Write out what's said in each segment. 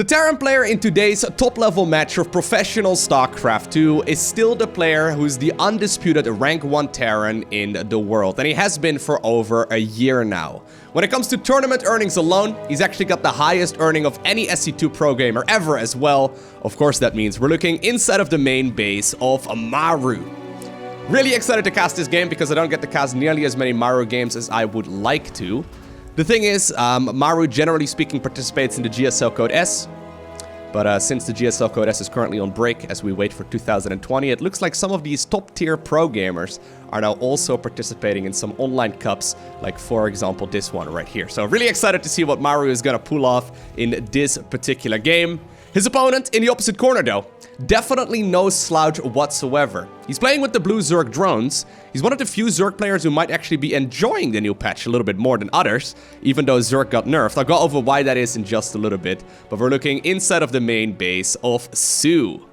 The Terran player in today's top-level match of professional StarCraft 2 is still the player who's the undisputed rank 1 Terran in the world, and he has been for over a year now. When it comes to tournament earnings alone, he's actually got the highest earning of any SC2 pro gamer ever as well. Of course, that means we're looking inside of the main base of Maru. Really excited to cast this game because I don't get to cast nearly as many Maru games as I would like to. The thing is, Maru, generally speaking, participates in the GSL Code S, but since the GSL Code S is currently on break as we wait for 2020, it looks like some of these top-tier pro gamers are now also participating in some online cups, like, for example, this one right here. So really excited to see what Maru is gonna pull off in this particular game. His opponent in the opposite corner, though, definitely no slouch whatsoever. He's playing with the blue Zerg drones. He's one of the few Zerg players who might actually be enjoying the new patch a little bit more than others, even though Zerg got nerfed. I'll go over why that is in just a little bit, but we're looking inside of the main base of soO.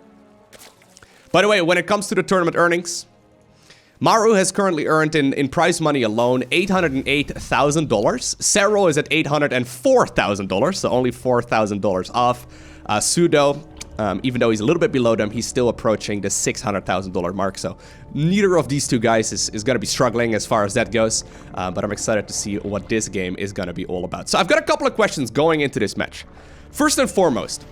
By the way, when it comes to the tournament earnings, Maru has currently earned in prize money alone $808,000. soO is at $804,000, so only $4,000 off. soO, even though he's a little bit below them, he's still approaching the $600,000 mark. So neither of these two guys is going to be struggling as far as that goes. But I'm excited to see what this game is going to be all about. So I've got a couple of questions going into this match. First and foremost,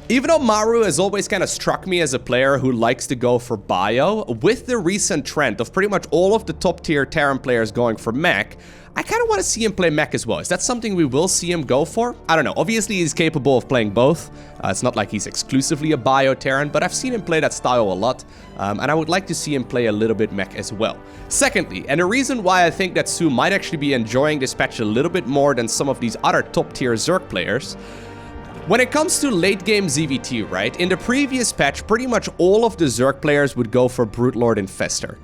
even though Maru has always kind of struck me as a player who likes to go for bio, with the recent trend of pretty much all of the top tier Terran players going for mech, I kind of want to see him play mech as well. Is that something we will see him go for? I don't know. Obviously, he's capable of playing both. It's not like he's exclusively a bio Terran, but I've seen him play that style a lot. And I would like to see him play a little bit mech as well. Secondly, and the reason why I think that soO might actually be enjoying this patch a little bit more than some of these other top tier Zerg players, when it comes to late game ZVT, right? In the previous patch, pretty much all of the Zerg players would go for Brute Lord Infestor.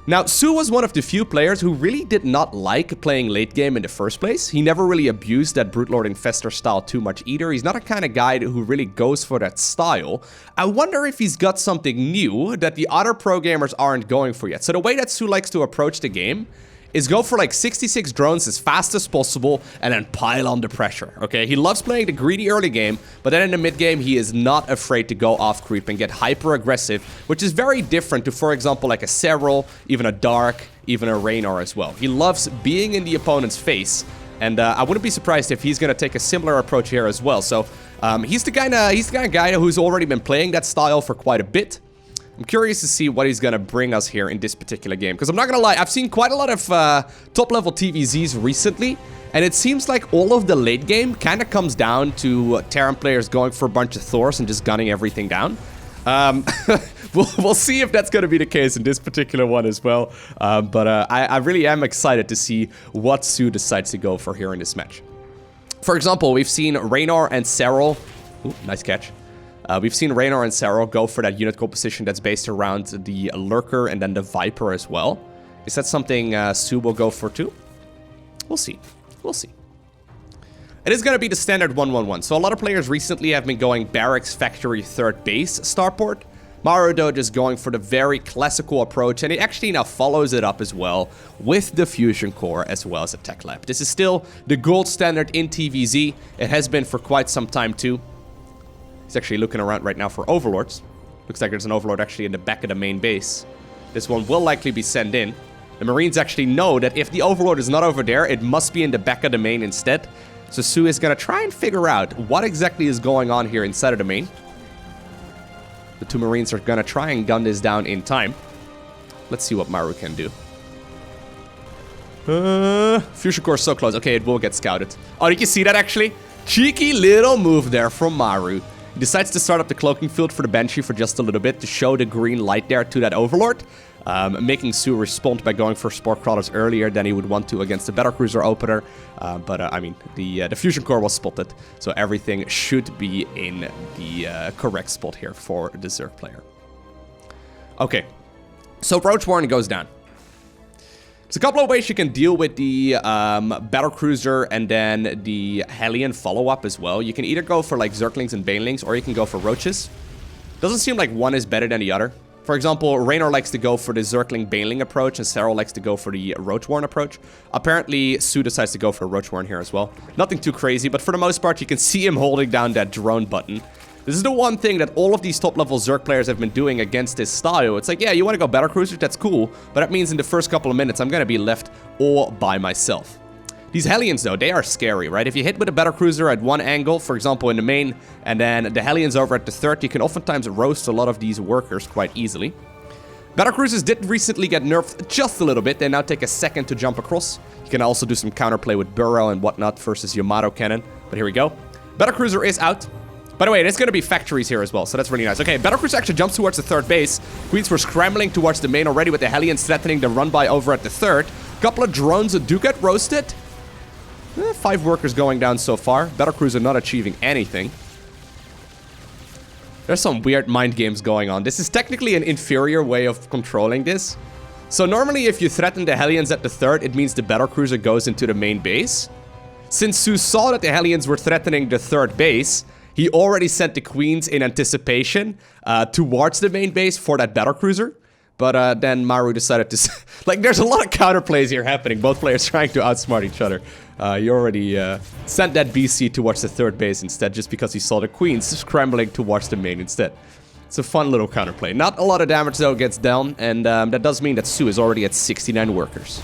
Now, soO was one of the few players who really did not like playing late game in the first place. He never really abused that Brute Lord Infestor style too much either. He's not a kind of guy who really goes for that style. I wonder if he's got something new that the other pro gamers aren't going for yet. So the way that soO likes to approach the game is go for like 66 drones as fast as possible and then pile on the pressure, okay? He loves playing the greedy early game, but then in the mid game, he is not afraid to go off creep and get hyper aggressive, which is very different to, for example, like a Serral, even a Dark, even a Raynor as well. He loves being in the opponent's face, and I wouldn't be surprised if he's gonna take a similar approach here as well. So he's the kind of guy who's already been playing that style for quite a bit. I'm curious to see what he's going to bring us here in this particular game. Because I'm not going to lie, I've seen quite a lot of top-level TVZs recently. And it seems like all of the late game kind of comes down to Terran players going for a bunch of Thors and just gunning everything down. We'll see if that's going to be the case in this particular one as well. But I really am excited to see what soO decides to go for here in this match. For example, we've seen Raynor and Serral. Ooh, nice catch. We've seen Raynor and Serral go for that unit composition that's based around the Lurker and then the Viper as well. Is that something soO will go for too? We'll see. We'll see. It is going to be the standard 1-1-1. So a lot of players recently have been going Barracks, Factory, Third Base, Starport. Maru, though, just going for the very classical approach, and he actually now follows it up as well with the Fusion Core as well as a Tech Lab. This is still the gold standard in TVZ. It has been for quite some time too. He's actually looking around right now for Overlords. Looks like there's an Overlord actually in the back of the main base. This one will likely be sent in. The Marines actually know that if the Overlord is not over there, it must be in the back of the main instead. So soO is going to try and figure out what exactly is going on here inside of the main. The two Marines are going to try and gun this down in time. Let's see what Maru can do. Fusion Core is so close. Okay, it will get scouted. Oh, did you see that actually? Cheeky little move there from Maru. He decides to start up the cloaking field for the Banshee for just a little bit to show the green light there to that Overlord. Making soO respond by going for Spore Crawlers earlier than he would want to against the Battlecruiser opener. I mean, the Fusion Core was spotted, so everything should be in the correct spot here for the Zerg player. Okay, so Roach Warren goes down. There's a couple of ways you can deal with the Battlecruiser and then the Hellion follow-up as well. You can either go for like Zerglings and Banelings, or you can go for Roaches. Doesn't seem like one is better than the other. For example, Raynor likes to go for the Zergling Baneling approach, and Serral likes to go for the Roach Warren approach. Apparently, soO decides to go for a Roach Warren here as well. Nothing too crazy, but for the most part, you can see him holding down that drone button. This is the one thing that all of these top-level Zerg players have been doing against this style. It's like, yeah, you want to go Battlecruiser? That's cool, but that means in the first couple of minutes, I'm going to be left all by myself. These Hellions, though, they are scary, right? If you hit with a Battlecruiser at one angle, for example, in the main, and then the Hellions over at the third, you can oftentimes roast a lot of these workers quite easily. Battlecruisers did recently get nerfed just a little bit. They now take a second to jump across. You can also do some counterplay with Burrow and whatnot versus your Maru cannon. But here we go. Battlecruiser is out. By the way, there's going to be factories here as well, so that's really nice. Okay, Battlecruiser actually jumps towards the third base. Queens were scrambling towards the main already with the Hellions threatening the run-by over at the third. Couple of drones do get roasted. 5 workers going down so far. Battlecruiser not achieving anything. There's some weird mind games going on. This is technically an inferior way of controlling this. So normally if you threaten the Hellions at the third, it means the Battlecruiser goes into the main base. Since soO saw that the Hellions were threatening the third base, he already sent the Queens in anticipation towards the main base for that Battlecruiser. But then Maru decided to... like, there's a lot of counterplays here happening. Both players trying to outsmart each other. You already sent that BC towards the third base instead, just because he saw the Queens scrambling towards the main instead. It's a fun little counterplay. Not a lot of damage, though, gets down. And that does mean that soO is already at 69 workers.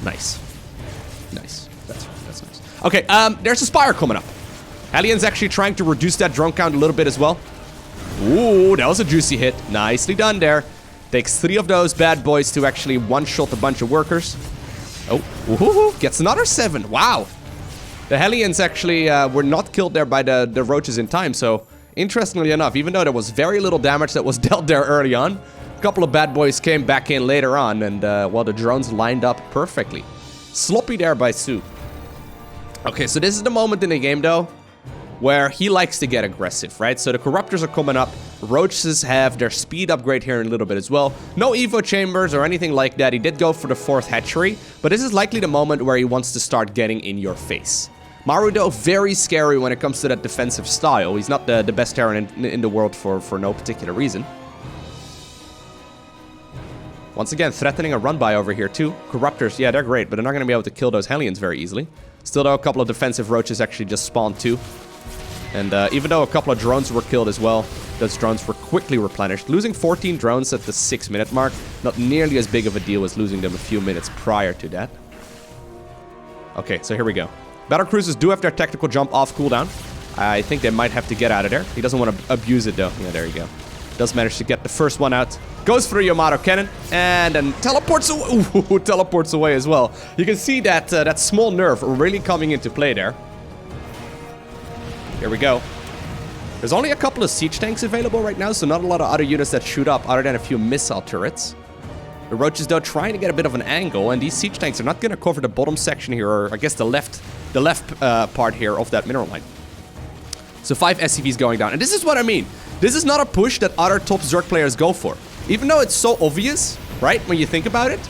Nice. Nice. That's nice. Okay, there's a Spire coming up. Hellions actually trying to reduce that drone count a little bit as well. Ooh, that was a juicy hit. Nicely done there. Takes 3 of those bad boys to actually one-shot a bunch of workers. Oh, woohoo, gets another 7. Wow. The Hellions actually were not killed there by the Roaches in time. So, interestingly enough, even though there was very little damage that was dealt there early on, a couple of bad boys came back in later on. And, well, the drones lined up perfectly. Sloppy there by soO. Okay, so this is the moment in the game, though, where he likes to get aggressive, right? So the Corruptors are coming up. Roaches have their speed upgrade here in a little bit as well. No Evo chambers or anything like that. He did go for the 4th hatchery, but this is likely the moment where he wants to start getting in your face. Maru, though, very scary when it comes to that defensive style. He's not the best Terran in the world for no particular reason. Once again, threatening a run-by over here, too. Corruptors, yeah, they're great, but they're not going to be able to kill those Hellions very easily. Still, though, a couple of defensive Roaches actually just spawned, too. And even though a couple of drones were killed as well, those drones were quickly replenished. Losing 14 drones at the 6-minute mark, not nearly as big of a deal as losing them a few minutes prior to that. Okay, so here we go. Battlecruisers do have their tactical jump off cooldown. I think they might have to get out of there. He doesn't want to abuse it, though. Yeah, there you go. Does manage to get the first one out. Goes for the Yamato cannon, and then teleports away. Ooh, teleports away as well. You can see that that small nerf really coming into play there. Here we go. There's only a couple of siege tanks available right now, so not a lot of other units that shoot up other than a few missile turrets. The Roaches, though, trying to get a bit of an angle, and these siege tanks are not going to cover the bottom section here, or I guess the left part here of that mineral line. So 5 SCVs going down, and this is what I mean. This is not a push that other top Zerg players go for. Even though it's so obvious, right, when you think about it,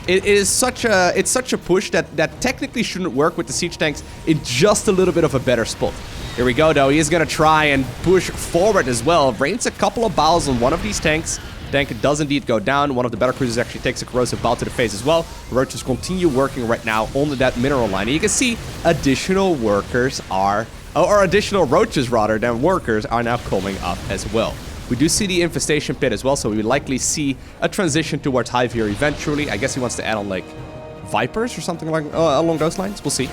it's such a push that technically shouldn't work with the siege tanks in just a little bit of a better spot. Here we go, though. He is going to try and push forward as well. Rains a couple of bows on one of these tanks. Tank does indeed go down. One of the Battlecruisers actually takes a corrosive bow to the face as well. Roaches continue working right now on that mineral line. And you can see additional workers are, or additional Roaches rather than workers are now coming up as well. We do see the infestation pit as well, so we would likely see a transition towards Hive here eventually. I guess he wants to add on like Vipers or something like along those lines. We'll see.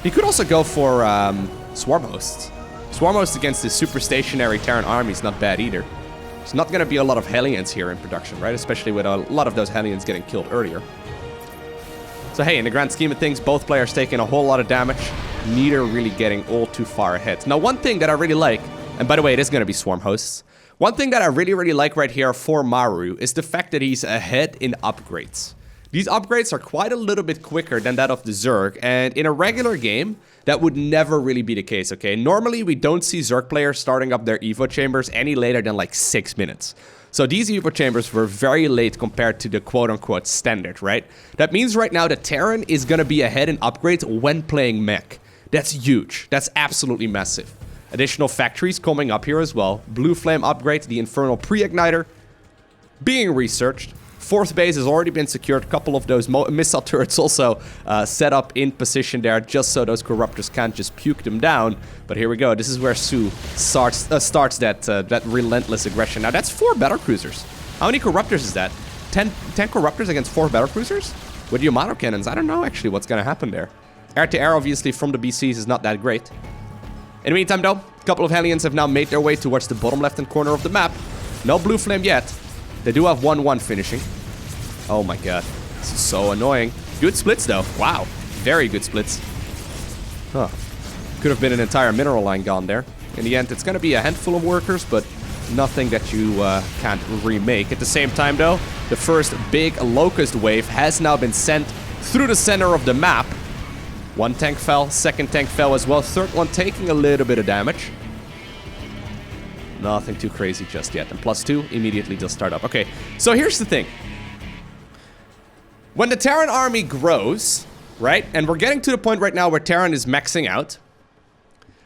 He could also go for Swarm Hosts. Swarm Hosts against the super stationary Terran army is not bad either. There's not going to be a lot of Hellions here in production, right? Especially with a lot of those Hellions getting killed earlier. So hey, in the grand scheme of things, both players taking a whole lot of damage. Neither really getting all too far ahead. Now, one thing that I really like, and by the way, it is going to be Swarm Hosts. One thing that I really like right here for Maru is the fact that he's ahead in upgrades. These upgrades are quite a little bit quicker than that of the Zerg, and in a regular game, that would never really be the case, okay? Normally, we don't see Zerg players starting up their Evo chambers any later than like 6 minutes. So these Evo chambers were very late compared to the quote-unquote standard, right? That means right now that Terran is going to be ahead in upgrades when playing Mech. That's huge. That's absolutely massive. Additional factories coming up here as well. Blue Flame upgrade, the Infernal Pre-Igniter. being researched. Fourth base has already been secured. A couple of those missile turrets also set up in position there, just so those Corruptors can't just puke them down. But here we go. This is where soO starts that relentless aggression. Now, that's 4 Battlecruisers. How many Corruptors is that? 10 Corruptors against 4 Battlecruisers? With the Maru cannons, I don't know actually what's going to happen there. Air-to-air, obviously, from the BCs is not that great. In the meantime, though, a couple of Hellions have now made their way towards the bottom left-hand corner of the map. No blue flame yet. They do have 1-1 finishing. Oh my god. This is so annoying. Good splits, though. Wow. Very good splits. Huh. Could have been an entire mineral line gone there. In the end, it's going to be a handful of workers, but nothing that you can't remake. At the same time, though, the first big Locust wave has now been sent through the center of the map. One tank fell, second tank fell as well, third one taking a little bit of damage. Nothing too crazy just yet. And +2 immediately does start up. Okay, so here's the thing. When the Terran army grows, right, and we're getting to the point right now where Terran is maxing out,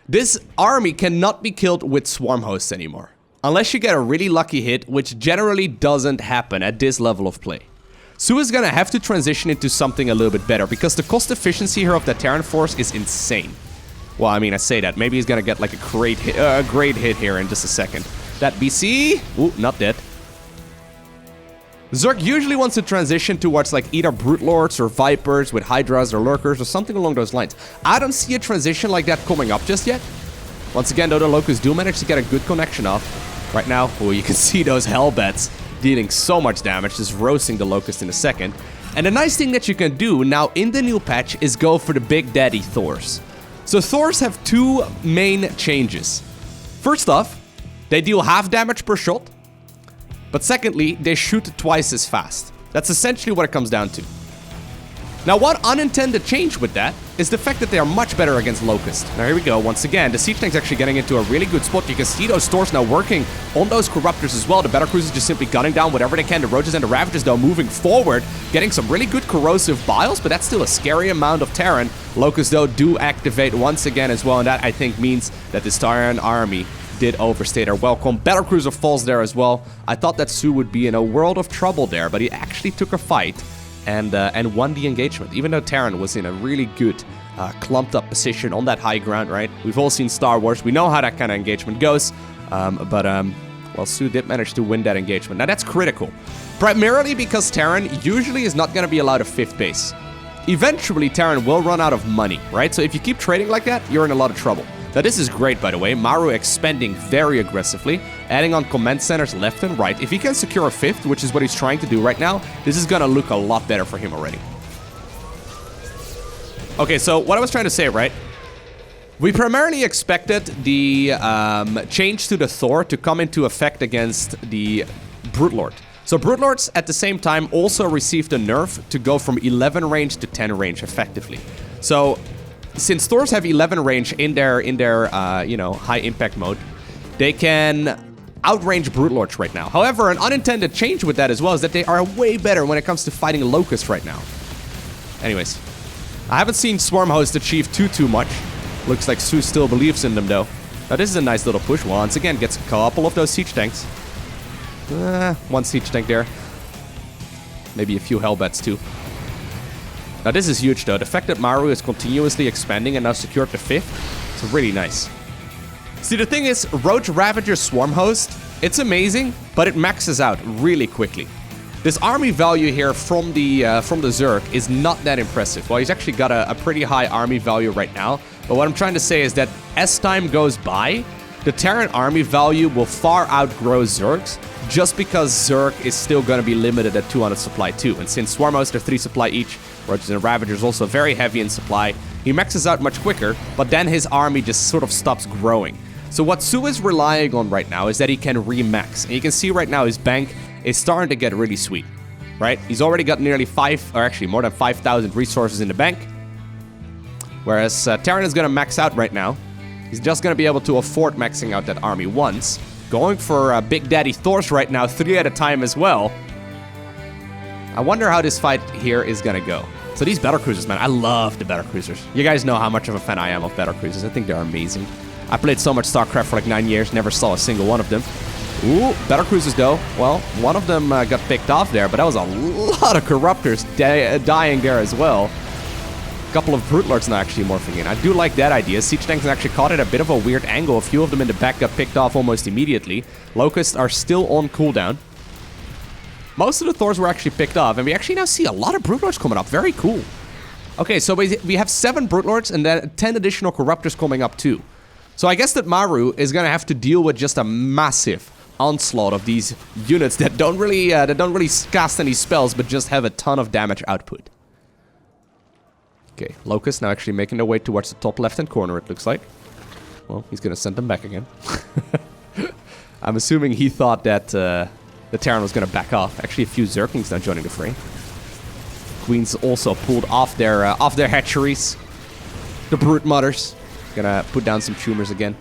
this army cannot be killed with swarm hosts anymore. Unless you get a really lucky hit, which generally doesn't happen at this level of play. soO is gonna have to transition into something a little bit better, because the cost efficiency here of the Terran force is insane. Well, I mean, I say that. Maybe he's gonna get like a great hit here in just a second. That BC... Ooh, not dead. Zerg usually wants to transition towards like either Brute Lords or Vipers with Hydras or Lurkers or something along those lines. I don't see a transition like that coming up just yet. Once again, though, the Locusts do manage to get a good connection off. Right now, oh, you can see those Hellbats dealing so much damage, just roasting the Locust in a second. And the nice thing that you can do now in the new patch is go for the Big Daddy Thors. So Thors have 2 main changes. First off, they deal half damage per shot. But secondly, they shoot twice as fast. That's essentially what it comes down to. Now, one unintended change with that is the fact that they are much better against Locust. Now, here we go. Once again, the Siege Tank's actually getting into a really good spot. You can see those Thors now working on those Corruptors as well. The Battlecruisers just simply gunning down whatever they can. The Roaches and the Ravagers, though, moving forward, getting some really good corrosive biles, but that's still a scary amount of Terran. Locusts, though, do activate once again as well, and that, I think, means that this Terran army did overstay their welcome. Battlecruiser falls there as well. I thought that soO would be in a world of trouble there, but he actually took a fight and won the engagement, even though Terran was in a really good clumped up position on that high ground, right? We've all seen Star Wars. We know how that kind of engagement goes, well, soO did manage to win that engagement. Now, that's critical, primarily because Terran usually is not going to be allowed a 5th base. Eventually, Terran will run out of money, right? So if you keep trading like that, you're in a lot of trouble. Now, this is great, by the way. Maru expanding very aggressively, adding on command centers left and right. If he can secure a 5th, which is what he's trying to do right now, this is going to look a lot better for him already. Okay, so what I was trying to say, right? We primarily expected the change to the Thor to come into effect against the Brute Lord. So Brute Lords, at the same time, also received a nerf to go from 11 range to 10 range, effectively. So since Thors have 11 range in their you know, high impact mode, they can outrange Brute Lords right now. However, an unintended change with that as well is that they are way better when it comes to fighting Locusts right now. Anyways, I haven't seen Swarm Host achieve too much. Looks like soO still believes in them, though. Now, this is a nice little push. Once again, gets a couple of those siege tanks. One siege tank there. Maybe a few Hellbats, too. Now, this is huge, though. The fact that Maru is continuously expanding and now secured the 5th, it's really nice. See, the thing is, Roach Ravager Swarm Host, it's amazing, but it maxes out really quickly. This army value here from the Zerg is not that impressive. Well, he's actually got a pretty high army value right now. But what I'm trying to say is that as time goes by, the Terran army value will far outgrow Zerg's, just because Zerg is still going to be limited at 200 supply too. And since Swarm Hosts are 3 supply each, Roaches and Ravagers also very heavy in supply, he maxes out much quicker, but then his army just sort of stops growing. So what soO is relying on right now is that he can remax. And you can see right now his bank is starting to get really sweet, right? He's already got nearly more than 5,000 resources in the bank. Whereas Terran is going to max out right now. He's just going to be able to afford maxing out that army once. Going for Big Daddy Thors right now, 3 at a time as well. I wonder how this fight here is going to go. So these Battlecruisers, man, I love the Battlecruisers. You guys know how much of a fan I am of Battlecruisers. I think they're amazing. I played so much StarCraft for like 9 years, never saw a single one of them. Ooh, Battlecruisers though. Well, one of them got picked off there, but that was a lot of Corruptors dying there as well. A couple of Brute Lords now actually morphing in. I do like that idea. Siege Tanks actually caught it at a bit of a weird angle. A few of them in the back got picked off almost immediately. Locusts are still on cooldown. Most of the Thors were actually picked off, and we actually now see a lot of Brute Lords coming up. Very cool. Okay, so we have 7 Brute Lords and then 10 additional Corruptors coming up too. So I guess that Maru is gonna have to deal with just a massive onslaught of these units that don't really cast any spells, but just have a ton of damage output. Okay, Locust now actually making their way towards the top left-hand corner, it looks like. Well, he's gonna send them back again. I'm assuming he thought that the Terran was gonna back off. Actually, a few Zerglings now joining the fray. Queens also pulled off their hatcheries. The Brute Mothers. Gonna put down some tumors again.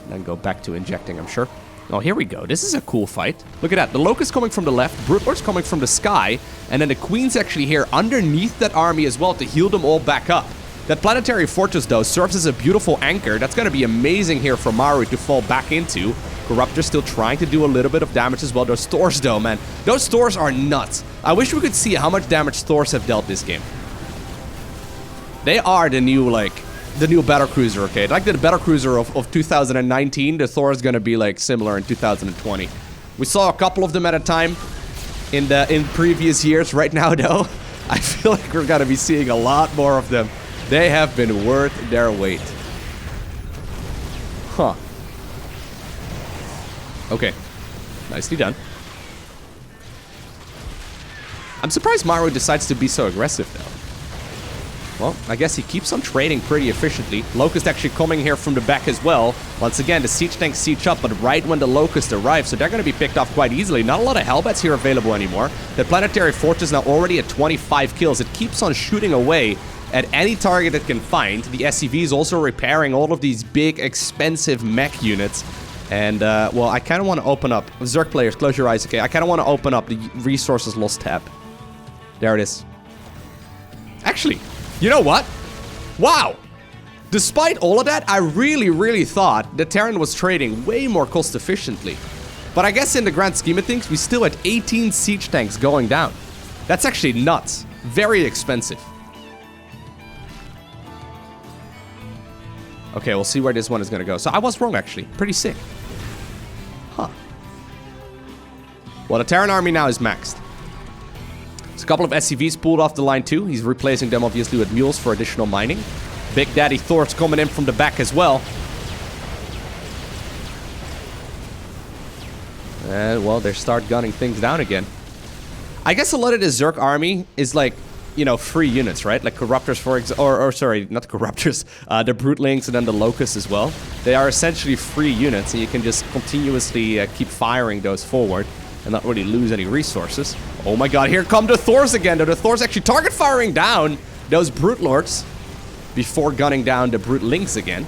And then go back to injecting, I'm sure. Oh, here we go. This is a cool fight. Look at that. The Locust coming from the left, Brute Lords coming from the sky, and then the Queen's actually here underneath that army as well to heal them all back up. That planetary fortress, though, serves as a beautiful anchor. That's going to be amazing here for Maru to fall back into. Corruptor still trying to do a little bit of damage as well. Those Thors, though, man. Those Thors are nuts. I wish we could see how much damage Thors have dealt this game. They are the new, like... the new Battlecruiser, okay? Like the Battlecruiser of 2019, the Thor is gonna be like similar in 2020. We saw a couple of them at a time in previous years. Right now, though, I feel like we're gonna be seeing a lot more of them. They have been worth their weight. Huh. Okay. Nicely done. I'm surprised Maru decides to be so aggressive, though. Well, I guess he keeps on trading pretty efficiently. Locust actually coming here from the back as well. Once again, the Siege Tanks siege up, but right when the Locust arrive, so they're going to be picked off quite easily. Not a lot of Hellbats here available anymore. The Planetary Fortress now already at 25 kills. It keeps on shooting away at any target it can find. The SCV is also repairing all of these big, expensive mech units. And, well, I kind of want to open up... Zerg players, close your eyes, okay? I kind of want to open up the Resources Lost tab. There it is. Actually... you know what? Wow! Despite all of that, I really thought the Terran was trading way more cost efficiently. But I guess in the grand scheme of things, we still had 18 siege tanks going down. That's actually nuts. Very expensive. Okay, we'll see where this one is gonna go. So I was wrong, actually. Pretty sick. Huh. Well, the Terran army now is maxed. A couple of SCVs pulled off the line too. He's replacing them obviously with mules for additional mining. Big Daddy Thors coming in from the back as well. And well, they start gunning things down again. I guess a lot of the Zerg army is like, you know, free units, right? Like Corruptors, for example, or sorry, not Corruptors, the Brutelings and then the Locusts as well. They are essentially free units, and you can just continuously keep firing those forward and not really lose any resources. Oh my god, here come the Thors again. The Thors actually target firing down those Brute Lords before gunning down the Brutelings again.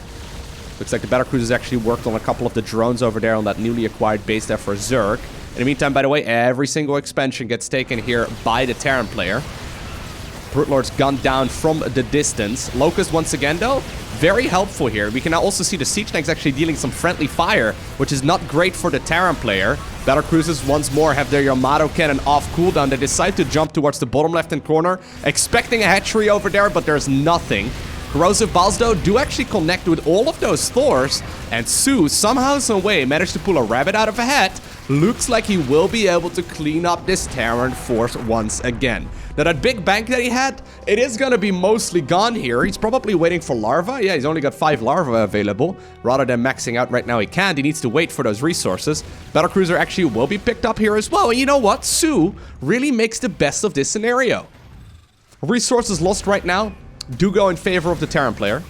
Looks like the Battlecruisers actually worked on a couple of the drones over there on that newly acquired base there for Zerg. In the meantime, by the way, every single expansion gets taken here by the Terran player. Brute Lords gunned down from the distance. Locust once again, though, very helpful here. We can now also see the Siege Tanks actually dealing some friendly fire, which is not great for the Terran player. Battlecruisers once more have their Yamato cannon off cooldown. They decide to jump towards the bottom left-hand corner, expecting a hatchery over there, but there's nothing. Corrosive Balls, though, do actually connect with all of those Thors, and soO, somehow, some way, managed to pull a rabbit out of a hat. Looks like he will be able to clean up this Terran force once again. Now, that big bank that he had, it is gonna be mostly gone here. He's probably waiting for larvae. Yeah, he's only got 5 larvae available. Rather than maxing out right now, he can't. He needs to wait for those resources. Battlecruiser actually will be picked up here as well. And you know what? soO really makes the best of this scenario. Resources lost right now do go in favor of the Terran player.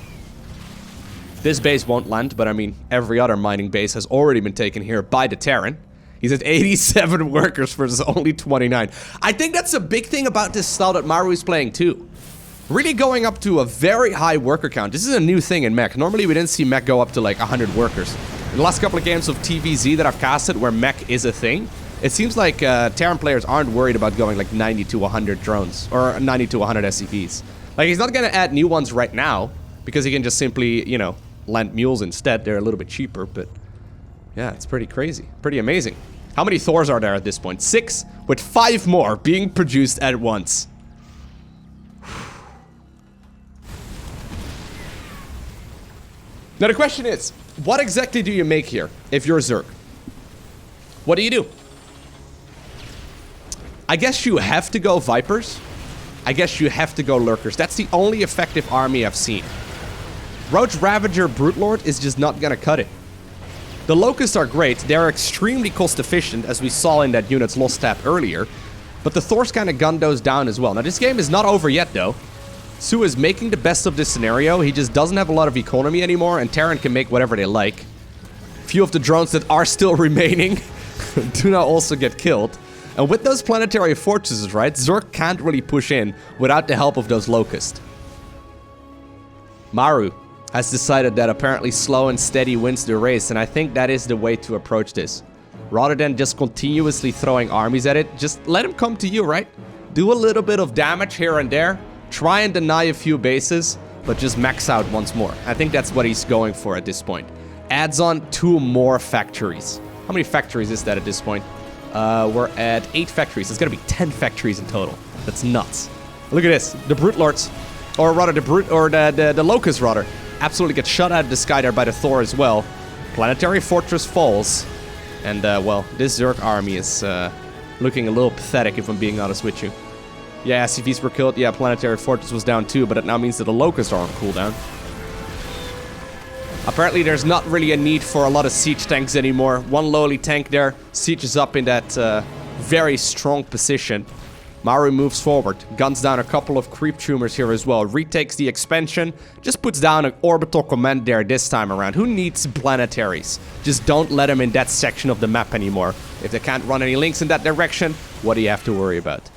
This base won't land, but I mean, every other mining base has already been taken here by the Terran. He's at 87 workers versus only 29. I think that's a big thing about this style that Maru is playing too. Really going up to a very high worker count. This is a new thing in Mech. Normally we didn't see Mech go up to like 100 workers. In the last couple of games of TVZ that I've casted where Mech is a thing, it seems like Terran players aren't worried about going like 90 to 100 drones or 90 to 100 SCVs. Like, he's not gonna add new ones right now because he can just simply, you know, land mules instead. They're a little bit cheaper, but Yeah, it's pretty crazy. Pretty amazing. How many Thors are there at this point? 6, with 5 more being produced at once. Now the question is, what exactly do you make here if you're Zerg? What do you do? I guess you have to go Vipers. I guess you have to go Lurkers. That's the only effective army I've seen. Roach Ravager Broodlord is just not gonna cut it. The Locusts are great. They're extremely cost efficient, as we saw in that unit's lost tab earlier. But the Thors kind of gun those down as well. Now this game is not over yet though. soO is making the best of this scenario. He just doesn't have a lot of economy anymore, and Terran can make whatever they like. Few of the drones that are still remaining do not also get killed. And with those planetary fortresses, right, Zerg can't really push in without the help of those Locusts. Maru has decided that apparently slow and steady wins the race, and I think that is the way to approach this. Rather than just continuously throwing armies at it, just let him come to you, right? Do a little bit of damage here and there, try and deny a few bases, but just max out once more. I think that's what he's going for at this point. Adds on 2 more factories. How many factories is that at this point? We're at 8 factories. It's gonna be 10 factories in total. That's nuts. Look at this. The Brute Lords, or rather the Locusts rather, absolutely get shot out of the sky there by the Thor as well. Planetary Fortress falls. And, well, this Zerg army is looking a little pathetic, if I'm being honest with you. Yeah, SCVs were killed. Yeah, Planetary Fortress was down too, but it now means that the Locusts are on cooldown. Apparently, there's not really a need for a lot of siege tanks anymore. One lowly tank there. Siege is up in that very strong position. Maru moves forward, guns down a couple of creep tumors here as well, retakes the expansion, just puts down an orbital command there this time around. Who needs planetaries? Just don't let them in that section of the map anymore. If they can't run any links in that direction, what do you have to worry about?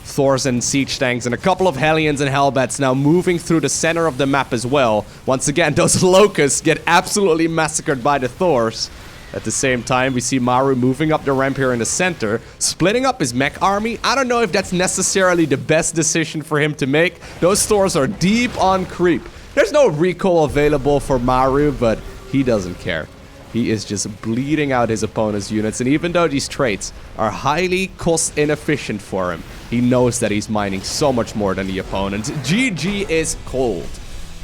Thors and siege tanks and a couple of Hellions and Hellbats now moving through the center of the map as well. Once again, those Locusts get absolutely massacred by the Thors. At the same time, we see Maru moving up the ramp here in the center, splitting up his mech army. I don't know if that's necessarily the best decision for him to make. Those Thors are deep on creep. There's no recall available for Maru, but he doesn't care. He is just bleeding out his opponent's units, and even though these traits are highly cost inefficient for him, he knows that he's mining so much more than the opponent. GG is cold,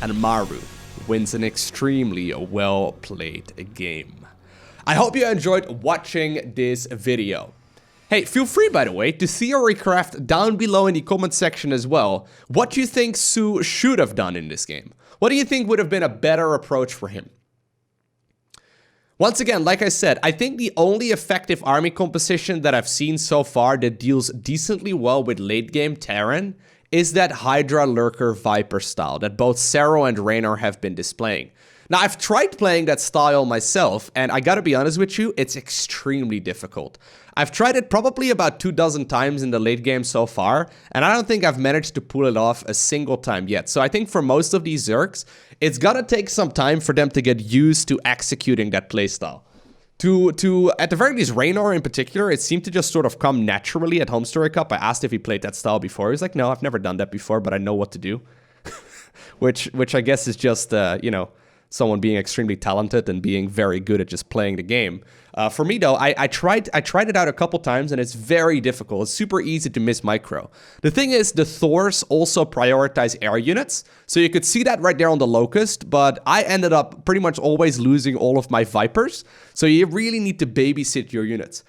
and Maru wins an extremely well-played game. I hope you enjoyed watching this video. Hey, feel free, by the way, to theorycraft down below in the comment section as well what you think soO should have done in this game. What do you think would have been a better approach for him? Once again, like I said, I think the only effective army composition that I've seen so far that deals decently well with late-game Terran is that Hydra Lurker Viper style that both seO and Raynor have been displaying. Now, I've tried playing that style myself, and I gotta be honest with you, it's extremely difficult. I've tried it probably about 24 times in the late game so far, and I don't think I've managed to pull it off a single time yet. So I think for most of these Zergs, it's gonna take some time for them to get used to executing that playstyle. At the very least, Raynor in particular, it seemed to just sort of come naturally at Home Story Cup. I asked if he played that style before. He was like, no, I've never done that before, but I know what to do. which I guess is just, you know, someone being extremely talented and being very good at just playing the game. For me though, I tried it out a couple times and it's very difficult. It's super easy to miss micro. The thing is, the Thors also prioritize air units, so you could see that right there on the Locust, but I ended up pretty much always losing all of my Vipers, so you really need to babysit your units.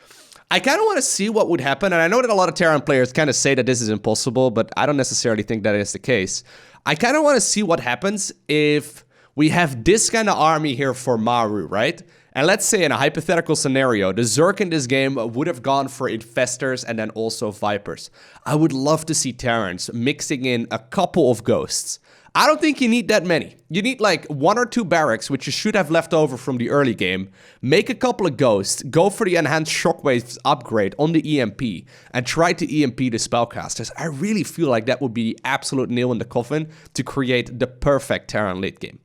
I kind of want to see what would happen, and I know that a lot of Terran players kind of say that this is impossible, but I don't necessarily think that is the case. I kind of want to see what happens if we have this kind of army here for Maru, right? And let's say in a hypothetical scenario, the Zerg in this game would have gone for Infestors and then also Vipers. I would love to see Terrans mixing in a couple of Ghosts. I don't think you need that many. You need like 1 or 2 barracks, which you should have left over from the early game. Make a couple of Ghosts, go for the Enhanced Shockwaves upgrade on the EMP, and try to EMP the Spellcasters. I really feel like that would be the absolute nail in the coffin to create the perfect Terran late game.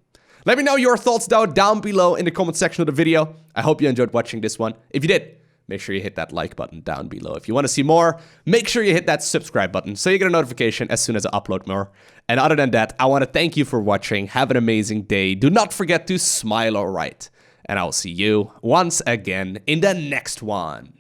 Let me know your thoughts though down below in the comment section of the video. I hope you enjoyed watching this one. If you did, make sure you hit that like button down below. If you want to see more, make sure you hit that subscribe button so you get a notification as soon as I upload more. And other than that, I want to thank you for watching. Have an amazing day. Do not forget to smile alright. and I'll see you once again in the next one.